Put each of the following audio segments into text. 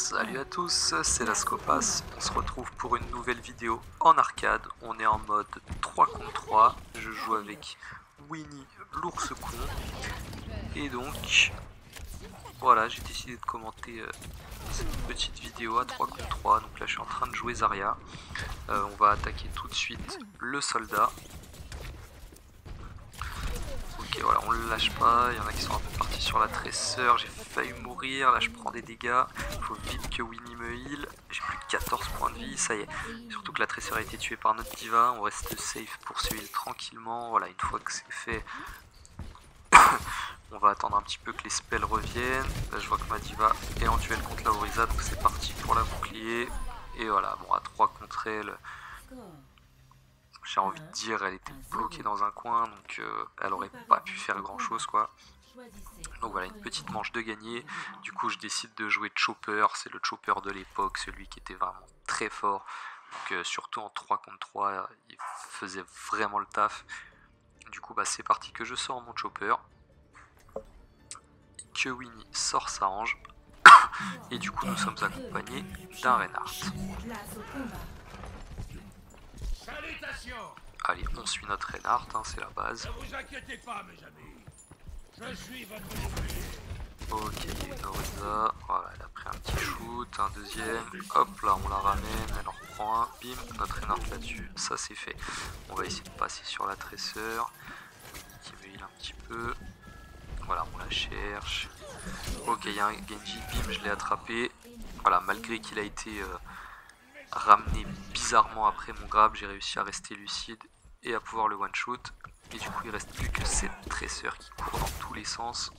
Salut à tous, c'est Lascopas, on se retrouve pour une nouvelle vidéo en arcade, on est en mode 3 contre 3, je joue avec Winnie l'ours con, et donc voilà, j'ai décidé de commenter cette petite vidéo à 3 contre 3, donc là je suis en train de jouer Zarya, on va attaquer tout de suite le soldat. Ok, voilà, on le lâche pas, il y en a qui sont un peu partis sur la tresseur, j'ai failli mourir, là je prends des dégâts, il faut vite que Winnie me heal, j'ai plus de 14 points de vie, ça y est, surtout que la tresseur a été tuée par notre diva, on reste safe pour se heal tranquillement, voilà, une fois que c'est fait, on va attendre un petit peu que les spells reviennent, là je vois que ma diva est en duel contre la Orisa, donc c'est parti pour la bouclier, et voilà, bon à 3 contre elle, j'ai envie de dire, elle était bloquée dans un coin, donc elle aurait pas pu faire grand chose quoi. Donc voilà, une petite manche de gagné. Du coup je décide de jouer Chopper, c'est le Chopper de l'époque, celui qui était vraiment très fort. Donc surtout en 3 contre 3, il faisait vraiment le taf. Du coup bah c'est parti que je sors mon Chopper. Et que Winnie sort sa Ange. Et du coup nous sommes accompagnés d'un Reinhardt. Allez, on suit notre Reinhardt, hein, c'est la base. Ne vous inquiétez pas, mes amis. Je suis votre bouclier. Ok, une Orisa, voilà, elle a pris un petit shoot, un deuxième, hop là on la ramène, elle en reprend un, bim, notre Reinhardt là-dessus, ça c'est fait. On va essayer de passer sur la tresseur, qui me heal un petit peu, voilà on la cherche. Ok, il y a un Genji, bim, je l'ai attrapé, voilà, malgré qu'il a été ramené bizarrement après mon grab, j'ai réussi à rester lucide et à pouvoir le one shot. Et du coup il reste plus que cette tresseur qui court dans tous les sens.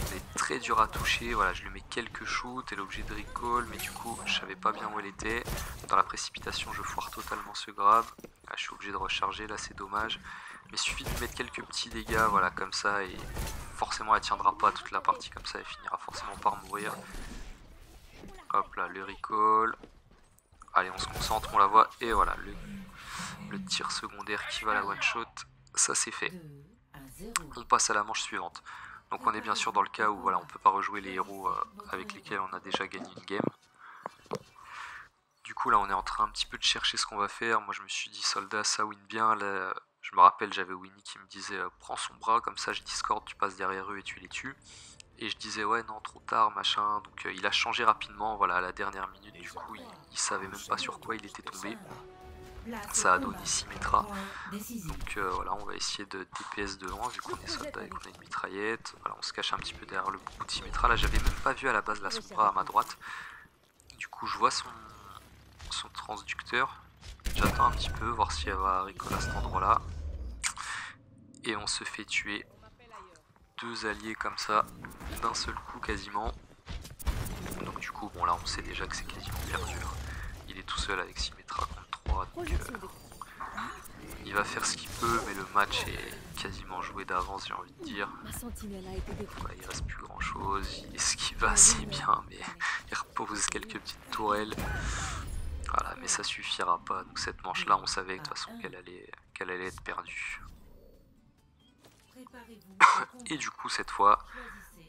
C'est très dur à toucher, voilà, je lui mets quelques shoots, elle est obligée de recall, mais du coup je savais pas bien où elle était. Dans la précipitation je foire totalement ce grab, là, je suis obligé de recharger, là c'est dommage. Mais il suffit de mettre quelques petits dégâts, voilà, comme ça, et forcément elle tiendra pas toute la partie comme ça, elle finira forcément par mourir. Hop là, le recall. Allez, on se concentre, on la voit, et voilà, le tir secondaire qui va la one shot, ça c'est fait. On passe à la manche suivante. Donc on est bien sûr dans le cas où voilà, on peut pas rejouer les héros avec lesquels on a déjà gagné une game. Du coup là on est en train un petit peu de chercher ce qu'on va faire. Moi je me suis dit soldat ça win bien. Là, je me rappelle j'avais Winnie qui me disait prends son bras comme ça je discorde, tu passes derrière eux et tu les tues. Et je disais ouais non trop tard machin. Donc il a changé rapidement voilà à la dernière minute. Du coup il savait même pas sur quoi il était tombé. Ça a donné Symmetra, donc voilà, on va essayer de DPS de loin vu qu'on est soldat et qu'on a une mitraillette. Voilà, on se cache un petit peu derrière le bout de Symmetra. Là, j'avais même pas vu à la base la Sombra à ma droite. Du coup, je vois son transducteur. J'attends un petit peu, voir si elle va recall à cet endroit-là. Et on se fait tuer. Deux alliés comme ça, d'un seul coup quasiment. Donc du coup, bon là, on sait déjà que c'est quasiment perdu. Hein. Il est tout seul avec Symmetra contre 3, donc il va faire ce qu'il peut, mais le match est quasiment joué d'avance, j'ai envie de dire. Voilà, il reste plus grand chose, il esquive assez bien, mais il repose quelques petites tourelles. Voilà, mais ça suffira pas. Donc cette manche là, on savait de toute façon qu'elle allait être perdue. Et du coup cette fois,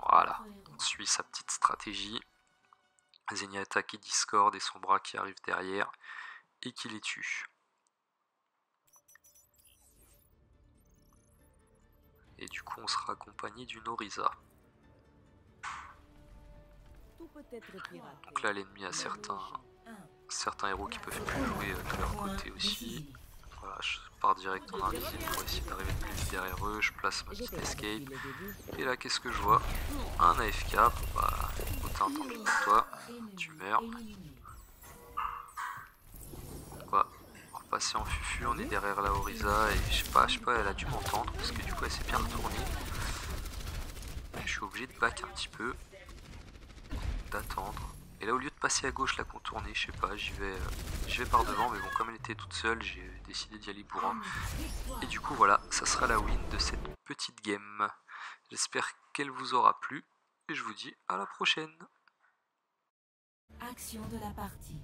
voilà, on suit sa petite stratégie. Zenyatta qui discorde et son bras qui arrive derrière et qui les tue. Et du coup on sera accompagné d'une Orisa. Donc là l'ennemi a certains héros qui peuvent plus jouer de leur côté aussi. Voilà, je pars direct en invisible pour essayer d'arriver le plus vite derrière eux, je place ma petite escape. Et là qu'est-ce que je vois? Un AFK, bon bah autant tant pis pour toi, tu meurs. Quoi, on va passer en fufu, on est derrière la Orisa et je sais pas, elle a dû m'entendre parce que du coup elle s'est bien retournée. Je suis obligé de back un petit peu, d'attendre. Et là au lieu de passer à gauche la contourner, je sais pas, j'y vais par devant, mais bon comme elle était toute seule, j'ai décidé d'y aller bourrin. Et du coup voilà, ça sera la win de cette petite game. J'espère qu'elle vous aura plu et je vous dis à la prochaine. Action de la partie.